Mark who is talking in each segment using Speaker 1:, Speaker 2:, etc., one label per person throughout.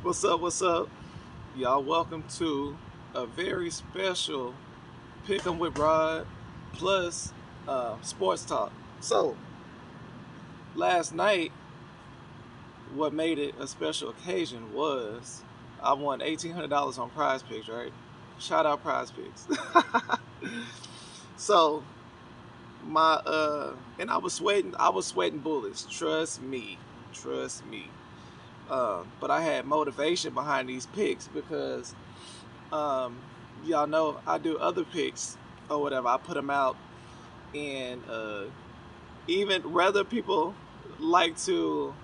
Speaker 1: What's up? What's up? Y'all, welcome to a very special Pick 'em with Rod plus sports talk. So, last night, what made it a special occasion was I won $1,800 on PrizePicks, right? Shout out PrizePicks. So, and I was sweating bullets. Trust me. But I had motivation behind these picks because um, y'all know I do other picks or whatever. I put them out, and even whether people like to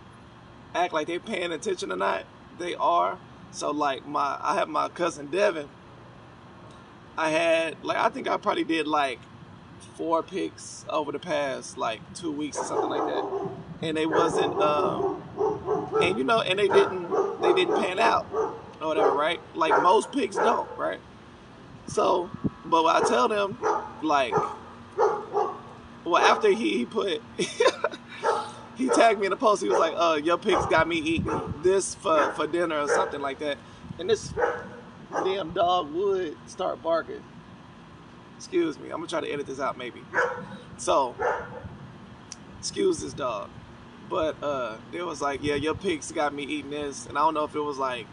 Speaker 1: act like they're paying attention or not, they are. So like I have my cousin Devin. I think I probably did like 4 picks over the past like 2 weeks or something like that, and they wasn't and and they didn't pan out or whatever, right? Like most picks don't, right? So, but I tell them, like, well, after he put, he tagged me in the post. He was like, your picks got me eating this for dinner or something like that. And this damn dog would start barking. Excuse me. I'm going to try to edit this out maybe. So, excuse this dog. But they was like, yeah, your picks got me eating this. And I don't know if it was like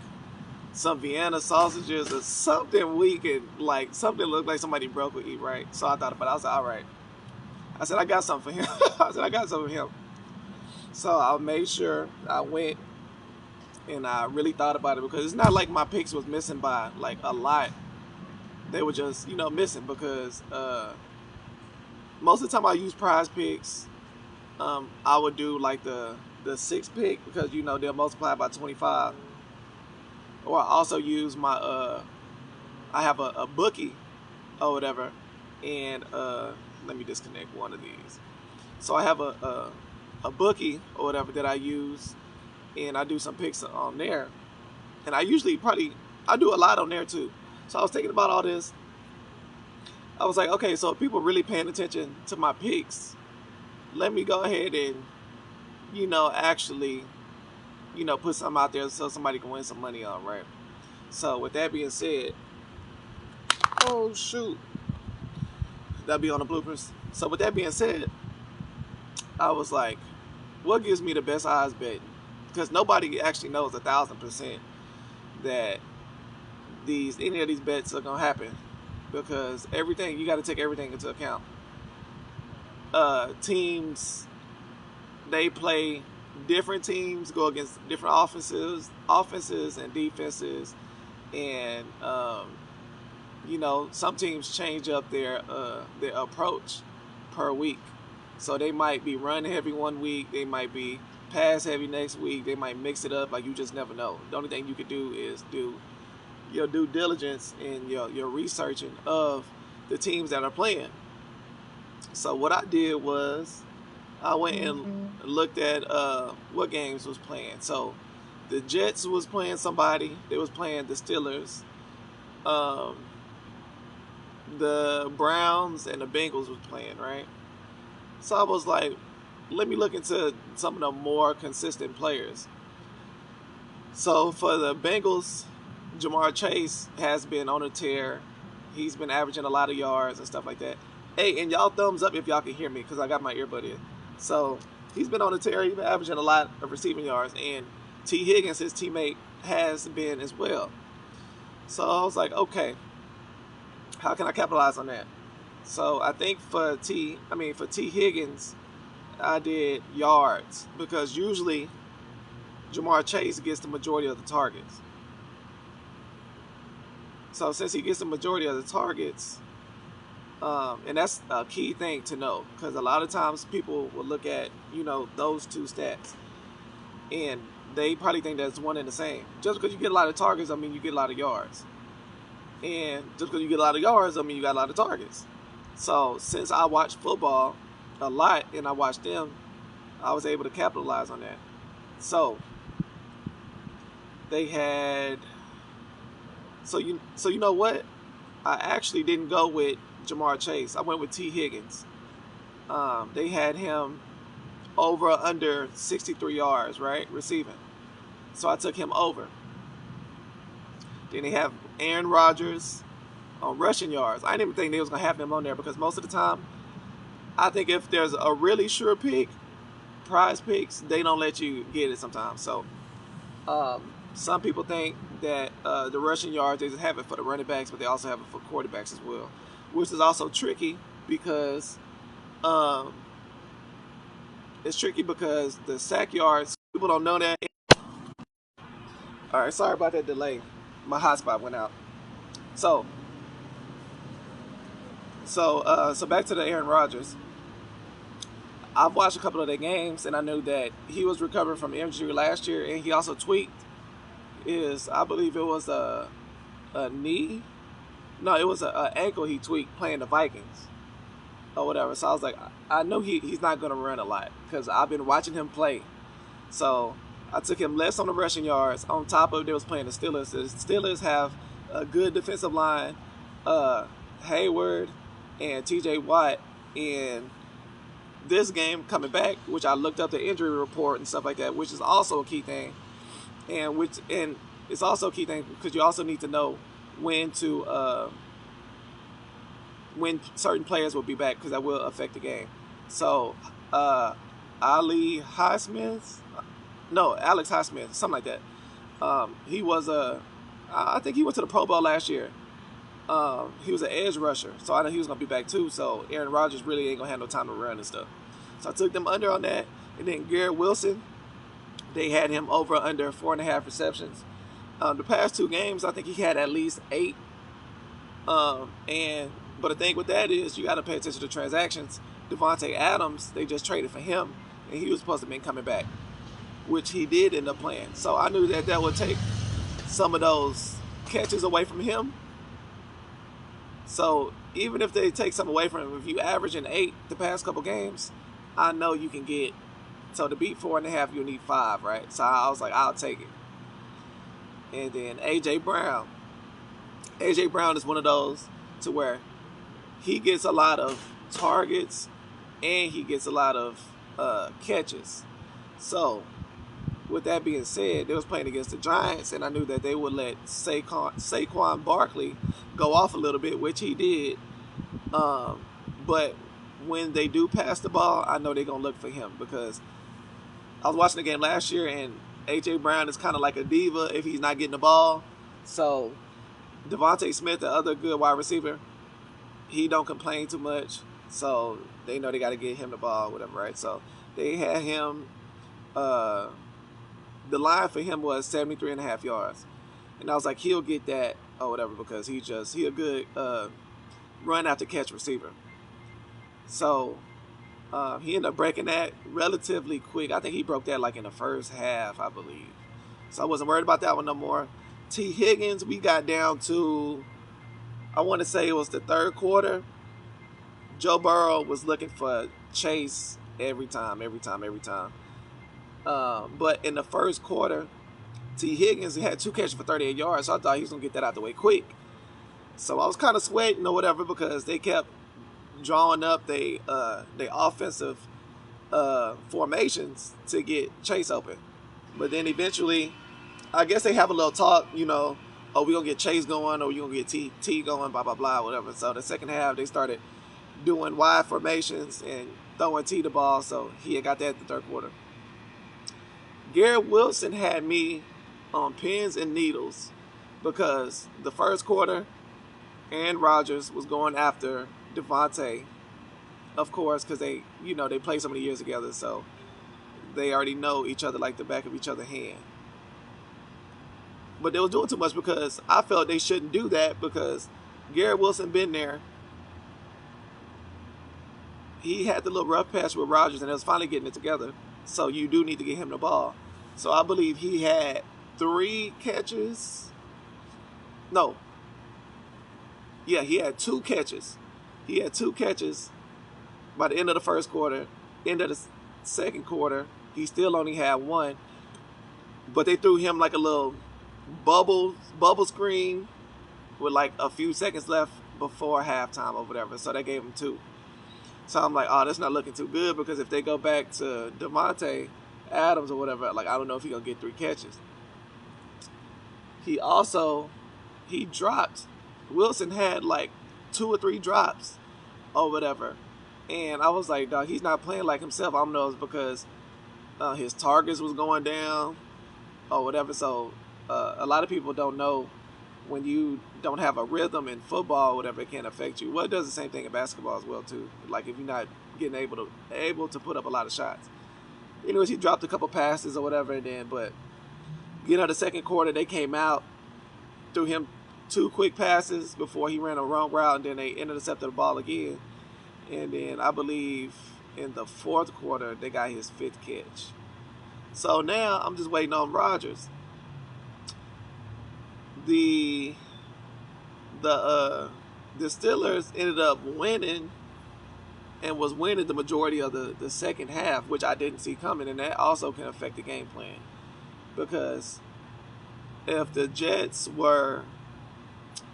Speaker 1: some Vienna sausages or something weak and like something looked like somebody broke would eat, right? So I thought about it. I was like, all right. I said, I got something for him. I got something for him. So I made sure I went and I really thought about it because it's not like my picks was missing by like a lot. They were just, missing because most of the time I use PrizePicks. I would do like the 6 pick because they'll multiply by 25. Or I also use my I have a bookie or whatever, and let me disconnect one of these. So I have a bookie or whatever that I use, and I do some picks on there, and I usually I do a lot on there too. So I was thinking about all this. I was like, okay, so if people really paying attention to my picks, let me go ahead and actually put something out there so somebody can win some money on, right? So with that being said, oh shoot, that'll be on the bloopers. So with that being said, I was like, what gives me the best odds betting? Because nobody actually knows 1,000% that any of these bets are gonna happen. Because you got to take everything into account. Teams, they play different teams, go against different offenses and defenses, and some teams change up their approach per week. So they might be run heavy one week, they might be pass heavy next week, they might mix it up. Like, you just never know. The only thing you could do is do your due diligence and your researching of the teams that are playing. So what I did was I went and looked at what games was playing. So the Jets was playing somebody. They was playing the Steelers. The Browns and the Bengals was playing, right? So I was like, let me look into some of the more consistent players. So for the Bengals, Jamar Chase has been on a tear. He's been averaging a lot of yards and stuff like that. Hey, and y'all thumbs up if y'all can hear me because I got my earbud in. So he's been on a tear. He's been averaging a lot of receiving yards. And T. Higgins, his teammate, has been as well. So I was like, okay, how can I capitalize on that? So I think for T. Higgins, I did yards because usually Jamar Chase gets the majority of the targets. So since he gets the majority of the targets, and that's a key thing to know because a lot of times people will look at those two stats and they probably think that's one and the same. Just because you get a lot of targets, I mean you get a lot of yards, and just because you get a lot of yards, I mean you got a lot of targets. So since I watch football a lot and I watch them, I was able to capitalize on that. So they had. So you know what? I actually didn't go with Jamar Chase. I went with T. Higgins. They had him over under 63 yards, right? Receiving. So I took him over. Then they have Aaron Rodgers on rushing yards. I didn't even think they was gonna have him on there because most of the time, I think if there's a really sure pick, PrizePicks, they don't let you get it sometimes. So some people think that the rushing yards, they just have it for the running backs, but they also have it for quarterbacks as well, which is also tricky because it's tricky because the sack yards, people don't know that. All right, sorry about that delay. My hotspot went out. So back to the Aaron Rodgers. I've watched a couple of their games, and I knew that he was recovering from injury last year, and he also tweaked I believe it was a knee. No, it was an ankle he tweaked playing the Vikings or whatever. So I was like, I know he's not going to run a lot because I've been watching him play. So I took him less on the rushing yards. On top of it, they was playing the Steelers. The Steelers have a good defensive line, Hayward and T.J. Watt. And this game coming back, which I looked up the injury report and stuff like that, which is also a key thing. And it's also a key thing because you also need to know when certain players will be back because that will affect the game. So Alex Highsmith, something like that. He was I think he went to the Pro Bowl last year. He was an edge rusher, so I know he was gonna be back too. So Aaron Rodgers really ain't gonna have no time to run and stuff. So I took them under on that, and then Garrett Wilson, they had him over under 4.5 receptions. The past 2 games, I think he had at least 8. But the thing with that is you got to pay attention to transactions. Devontae Adams, they just traded for him, and he was supposed to be coming back, which he did end up playing. So I knew that would take some of those catches away from him. So even if they take some away from him, if you average an 8 the past couple games, I know you can get. So to beat 4.5, you'll need 5, right? So I was like, I'll take it. And then A.J. Brown. A.J. Brown is one of those to where he gets a lot of targets and he gets a lot of catches. So with that being said, they was playing against the Giants, and I knew that they would let Saquon Barkley go off a little bit, which he did. But when they do pass the ball, I know they're going to look for him because I was watching the game last year, and A.J. Brown is kind of like a diva if he's not getting the ball. So Devontae Smith, the other good wide receiver, he don't complain too much. So they know they got to get him the ball, whatever, right? So they had him, the line for him was 73.5 yards. And I was like, he'll get that or whatever because he a good run after catch receiver. So he ended up breaking that relatively quick. I think he broke that like in the first half, I believe. So I wasn't worried about that one no more. T. Higgins, we got down to, I want to say it was the third quarter. Joe Burrow was looking for Chase every time. But in the first quarter, T. Higgins had 2 catches for 38 yards. So I thought he was going to get that out the way quick. So I was kind of sweating or whatever because they kept drawing up they offensive formations to get Chase open. But then eventually, I guess they have a little talk, we're going to get Chase going or we're going to get T going, blah, blah, blah, whatever. So the second half, they started doing wide formations and throwing T the ball. So he had got that in the third quarter. Garrett Wilson had me on pins and needles because the first quarter, Aaron Rodgers was going after Devontae, of course, because they played so many years together, so they already know each other like the back of each other's hand. But they was doing too much because I felt they shouldn't do that because Garrett Wilson been there. He had the little rough patch with Rodgers, and it was finally getting it together. So you do need to get him the ball. So I believe he had 3 catches. No. Yeah, he had 2 catches. He had 2 catches by the end of the first quarter. End of the second quarter, he still only had 1. But they threw him like a little bubble screen with like a few seconds left before halftime or whatever. So they gave him 2. So I'm like, oh, that's not looking too good because if they go back to Devontae Adams or whatever, like I don't know if he's going to get 3 catches. He also he dropped. Wilson had like 2 or 3 drops or whatever. And I was like, dog, he's not playing like himself. I don't know if it's because his targets was going down or whatever. So a lot of people don't know when you don't have a rhythm in football or whatever, it can affect you. Well, it does the same thing in basketball as well too. Like if you're not getting able to put up a lot of shots. Anyways, he dropped a couple passes or whatever, and then but the second quarter they came out, threw him 2 quick passes before he ran a wrong route, and then they intercepted the ball again. And then I believe in the fourth quarter they got his 5th catch. So now I'm just waiting on Rodgers. The Steelers ended up winning and was winning the majority of the second half, which I didn't see coming, and that also can affect the game plan. Because if the Jets were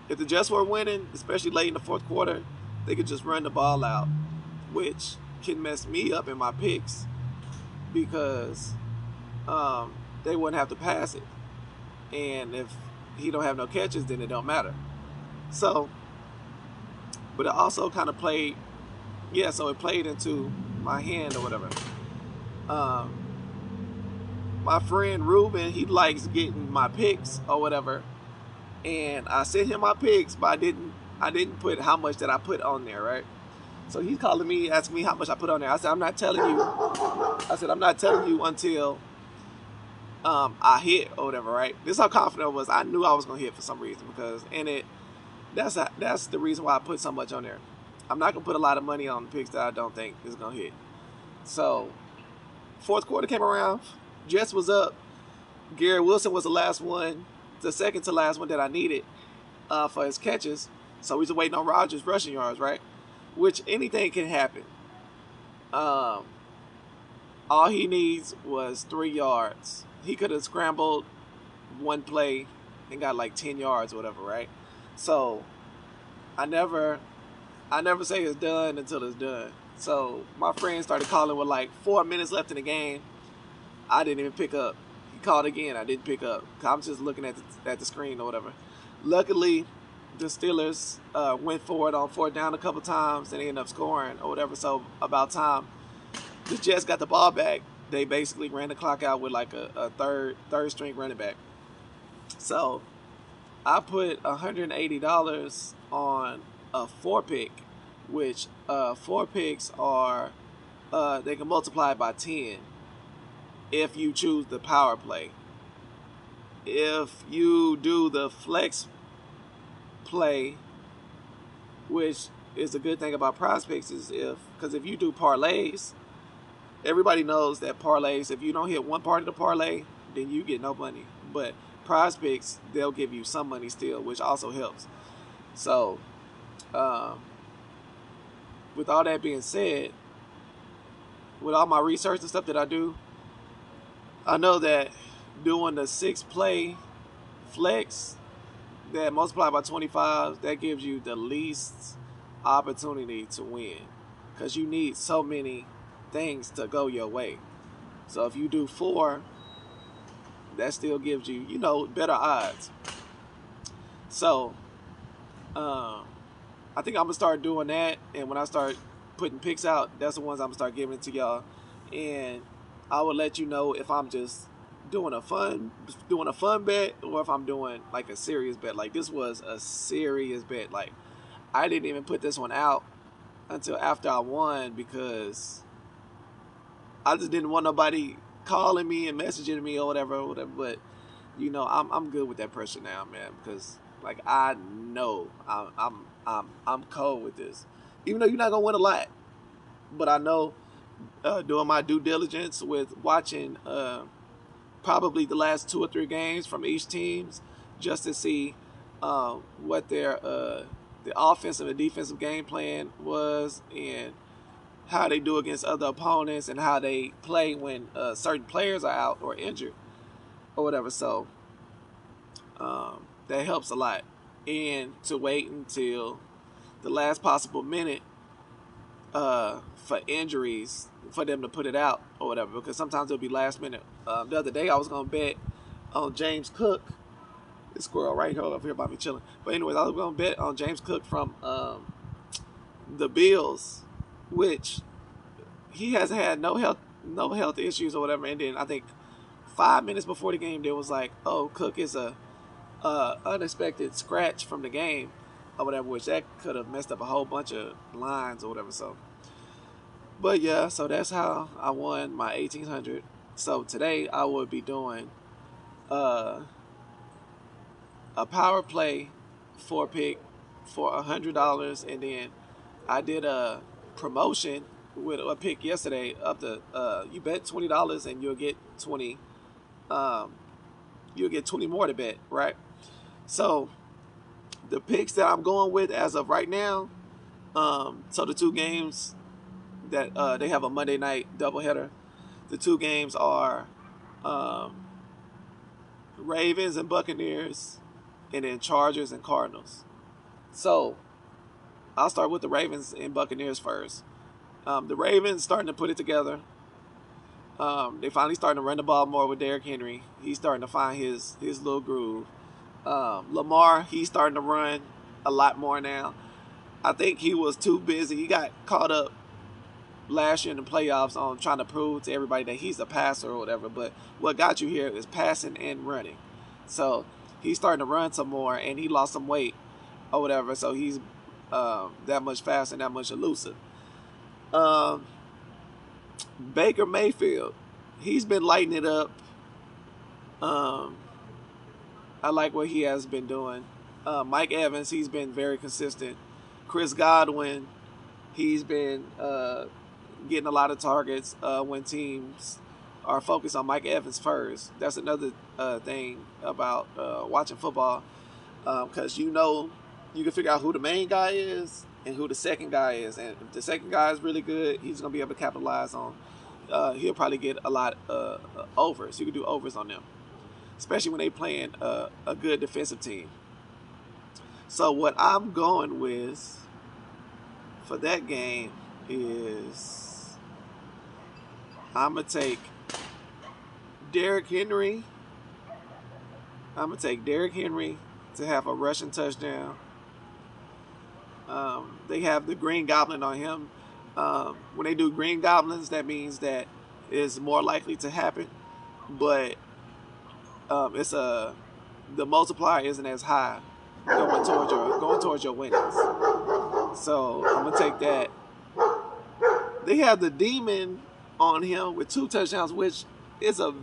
Speaker 1: winning, especially late in the fourth quarter, they could just run the ball out, which can mess me up in my picks because they wouldn't have to pass it. And if he don't have no catches, then it don't matter. So, but it also kind of played, so it played into my hand or whatever. My friend Ruben, he likes getting my picks or whatever, and I sent him my picks, but I didn't put how much that I put on there, right? So he's calling me, asking me how much I put on there. I said, I'm not telling you until I hit or whatever, right? This is how confident I was. I knew I was gonna hit for some reason that's the reason why I put so much on there. I'm not gonna put a lot of money on the picks that I don't think is gonna hit. So fourth quarter came around, Jets was up. Garrett Wilson was the last one, the second to last one that I needed for his catches. So we just waiting on Rodgers' rushing yards, right? Which anything can happen. All he needs was 3 yards. He could have scrambled one play and got like 10 yards or whatever, right? So I never say it's done until it's done. So my friend started calling with like 4 minutes left in the game. I didn't even pick up. He called again. I didn't pick up. I'm just looking at the screen or whatever. Luckily, the Steelers went for it on 4th down a couple times and they ended up scoring or whatever. So about time the Jets got the ball back, they basically ran the clock out with like a third string running back. So I put $180 on a 4-pick, which 4 picks are they can multiply by 10 if you choose the power play. If you do the flex play, which is a good thing about PrizePicks, is because if you do parlays, everybody knows that parlays, if you don't hit one part of the parlay, then you get no money. But PrizePicks, they'll give you some money still, which also helps. So, with all that being said, with all my research and stuff that I do, I know that doing the 6-play flex that multiply by 25, that gives you the least opportunity to win, because you need so many things to go your way. So if you do 4, that still gives you, better odds. So I think I'm gonna start doing that, and when I start putting picks out, that's the ones I'm gonna start giving it to y'all, and I will let you know if I'm just doing a fun bet or if I'm doing like a serious bet. Like this was a serious bet. Like I didn't even put this one out until after I won because I just didn't want nobody calling me and messaging me or whatever. But I'm good with that pressure now, man, because like I know I'm cold with this. Even though you're not gonna win a lot, but I know doing my due diligence with watching probably the last 2 or 3 games from each teams just to see what their the offensive and defensive game plan was and how they do against other opponents and how they play when certain players are out or injured or whatever. So that helps a lot. And to wait until the last possible minute for injuries for them to put it out or whatever, because sometimes it'll be last minute. The other day I was going to bet on James Cook This squirrel right here over here by me chilling. But anyways, I was gonna bet on James Cook from the Bills, which he hasn't had no health issues or whatever. And then I think 5 minutes before the game, there was like, oh, Cook is a unexpected scratch from the game or whatever, which that could have messed up a whole bunch of lines or whatever. So, but yeah, so that's how I won my 1,800. So today I will be doing a power play 4-pick for $100, and then I did a promotion with a pick yesterday up to you bet $20 and you'll get 20 you'll get 20 more to bet, right? So the picks that I'm going with as of right now, so the two games that they have a Monday night doubleheader. The two games are Ravens and Buccaneers, and then Chargers and Cardinals. So I'll start with the Ravens and Buccaneers first. The Ravens starting to put it together. They finally starting to run the ball more with Derrick Henry. He's starting to find his little groove. Lamar, he's starting to run a lot more now. I think he was too busy. He got caught up last year in the playoffs on trying to prove to everybody that he's a passer or whatever. But what got you here is passing and running. So he's starting to run some more, and he lost some weight or whatever. So he's that much faster and that much elusive. Baker Mayfield, he's been lighting it up. I like what he has been doing. Mike Evans, he's been very consistent. Chris Godwin, he's been getting a lot of targets when teams are focused on Mike Evans first. That's another thing about watching football, because you can figure out who the main guy is and who the second guy is. And if the second guy is really good, he's going to be able to capitalize on. He'll probably get a lot of overs. You can do overs on them, especially when they playing a good defensive team. So what I'm going with for that game is I'm going to take Derrick Henry. I'm going to take Derrick Henry to have a rushing touchdown. They have the Green Goblin on him. When they do Green Goblins, that means that it's more likely to happen. But the multiplier isn't as high going towards your winnings. So I'm gonna take that. They have the Demon on him with 2 touchdowns, which is a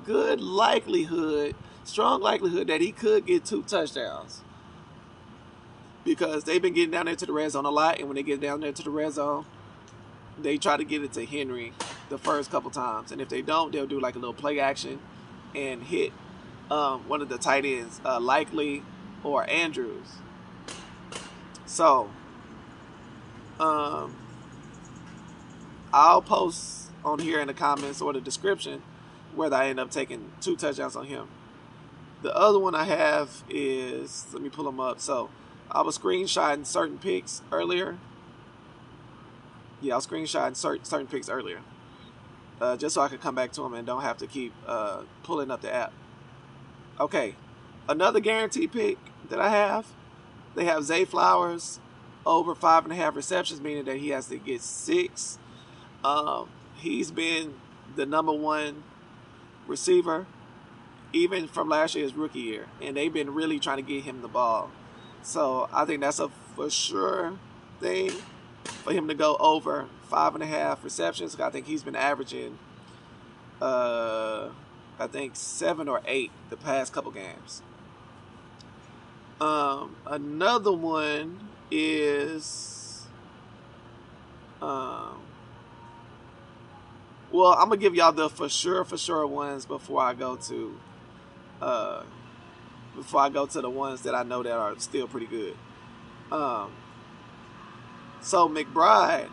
Speaker 1: good likelihood, strong likelihood that he could get 2 touchdowns, because they've been getting down there to the red zone a lot, and when they get down there to the red zone, they try to get it to Henry the first couple times, and if they don't, they'll do like a little play action and hit one of the tight ends, Likely or Andrews. So I'll post on here in the comments or the description whether I end up taking 2 touchdowns on him. The other one I have is, let me pull them up. So I was screenshotting certain picks earlier. Yeah, I was screenshotting certain picks earlier, just so I could come back to them and don't have to keep pulling up the app. Okay, another guaranteed pick that I have, they have Zay Flowers over 5.5 receptions, meaning that he has to get 6. He's been the #1 receiver, even from last year's rookie year, and they've been really trying to get him the ball. So I think that's a for sure thing for him to go over 5.5 receptions. I think he's been averaging, I think 7 or 8 the past couple games. Another one is, well, I'm gonna give y'all the for sure ones before I go to the ones that I know that are still pretty good. So McBride,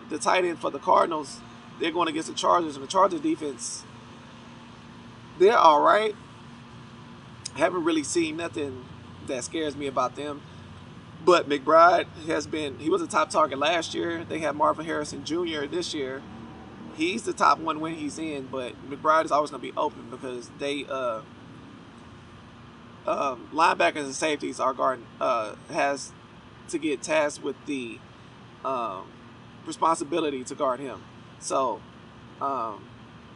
Speaker 1: the tight end for the Cardinals, they're going against the Chargers, and the Chargers defense, they're all right. Haven't really seen nothing that scares me about them. But McBride he was a top target last year. They had Marvin Harrison Jr. this year. He's the top one when he's in, but McBride is always going to be open because they linebackers and safeties are guarding has to get tasked with the um, responsibility to guard him. So um,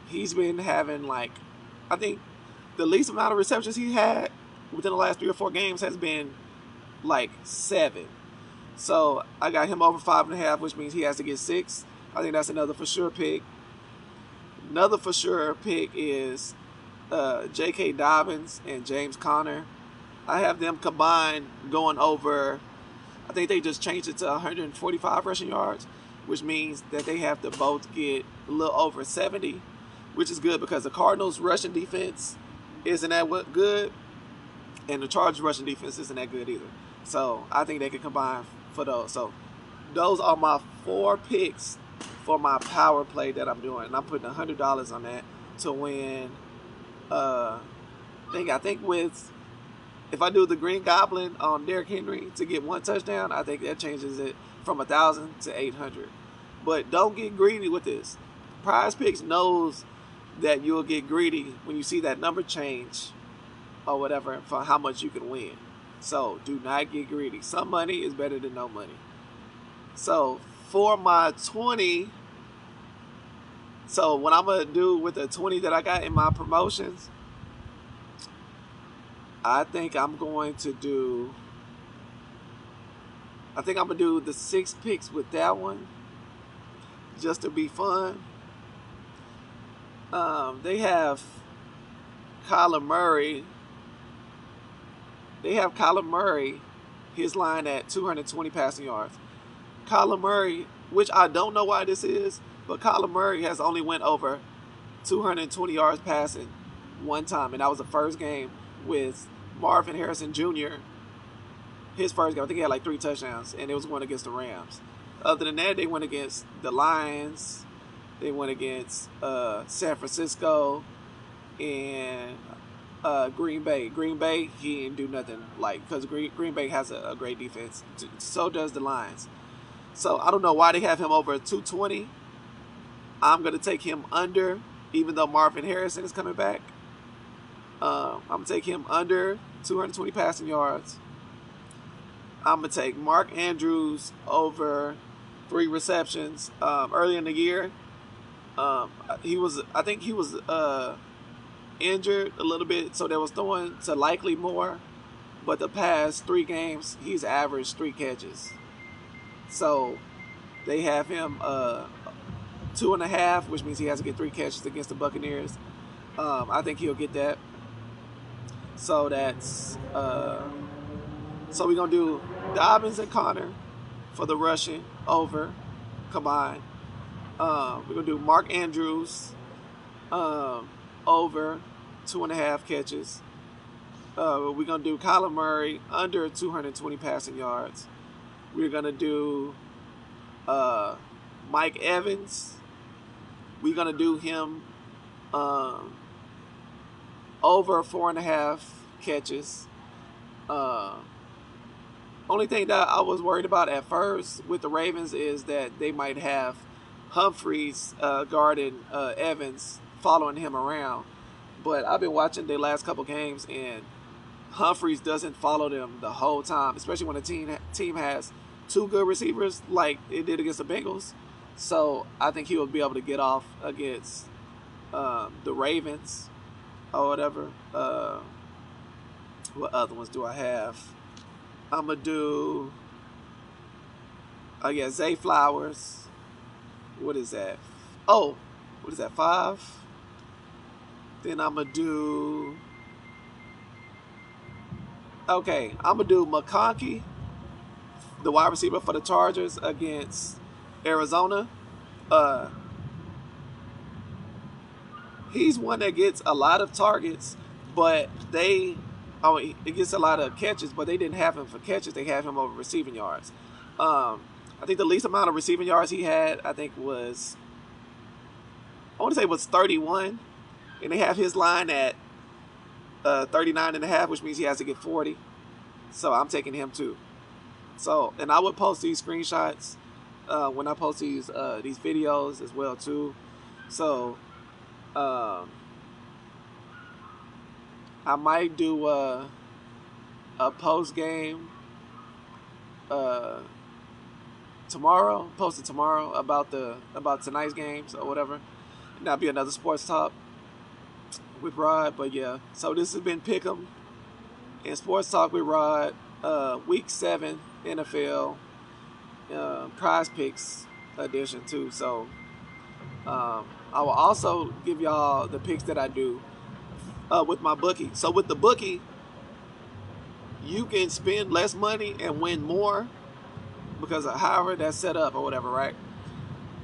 Speaker 1: he's been having like, I think the least amount of receptions he had within the last 3 or 4 games has been like 7. So I got him over 5.5, which means he has to get 6. I think that's another for sure pick. Another for sure pick is J.K. Dobbins and James Conner. I have them combined going over, I think they just changed it to 145 rushing yards, which means that they have to both get a little over 70, which is good because the Cardinals' rushing defense isn't that good, and the Chargers' rushing defense isn't that good either. So I think they can combine for those. So those are my 4 picks for my power play that I'm doing. And I'm putting $100 on that to win. I think with, if I do the Green Goblin on Derrick Henry to get 1 touchdown, I think that changes it from 1,000 to 800. But don't get greedy with this. PrizePicks knows that you'll get greedy when you see that number change or whatever for how much you can win. So do not get greedy. Some money is better than no money. So for my 20, so what I'm going to do with the 20 that I got in my promotions, I think I'm going to do the 6 picks with that one just to be fun. They have Kyler Murray. His line at 220 passing yards. Kyler Murray, which I don't know why this is, but Kyler Murray has only went over 220 yards passing 1 time, and that was the first game with Marvin Harrison Jr. His first game, I think he had like 3 touchdowns, and it was one against the Rams. Other than that, they went against the Lions, they went against San Francisco, and Green Bay. Green Bay, he didn't do nothing, like, because Green Bay has a great defense. So does the Lions. So I don't know why they have him over 220. I'm going to take him under, even though Marvin Harrison is coming back. I'm going to take him under 220 passing yards. I'm going to take Mark Andrews over 3 receptions. Early in the year, I think he was injured a little bit, so they was throwing to Likely more. But the past 3 games, he's averaged 3 catches. So they have him 2.5, which means he has to get 3 catches against the Buccaneers. I think he'll get that. So that's so we're gonna do Dobbins and Conner for the rushing over combined. We're gonna do Mark Andrews over 2.5 catches. We're gonna do Kyler Murray under 220 passing yards. We're gonna do Mike Evans. We're gonna do him over 4.5 catches. Only thing that I was worried about at first with the Ravens is that they might have Humphreys guarding Evans, following him around. But I've been watching their last couple games, and Humphreys doesn't follow them the whole time, especially when the team has 2 good receivers like it did against the Bengals. So I think he will be able to get off against the Ravens or whatever. What other ones do I have? I'm going to do, Zay Flowers. What is that? Oh, what is that, 5? Then I'm going to do, I'm going to do McConkey, the wide receiver for the Chargers against Arizona. He's one that gets a lot of targets, but it gets a lot of catches, but they didn't have him for catches. They have him over receiving yards. I think the least amount of receiving yards he had, I think was 31. And they have his line at 39.5, which means he has to get 40. So I'm taking him too. So, and I would post these screenshots when I post these videos as well too. So I might do a post game uh, tomorrow, posted tomorrow about tonight's games or whatever. And that'll be another sports talk with Rod. But yeah, so this has been Pick'em and Sports Talk with Rod. Week 7 NFL PrizePicks edition too. So I will also give y'all the picks that I do with my bookie. So with the bookie, you can spend less money and win more because of however that's set up or whatever, right?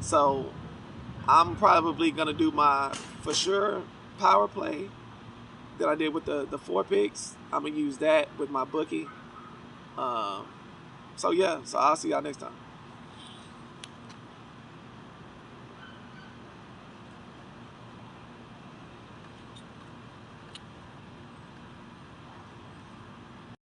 Speaker 1: So I'm probably gonna do my for sure power play that I did with the 4 picks. I'm gonna use that with my bookie. So yeah, so I'll see y'all next time.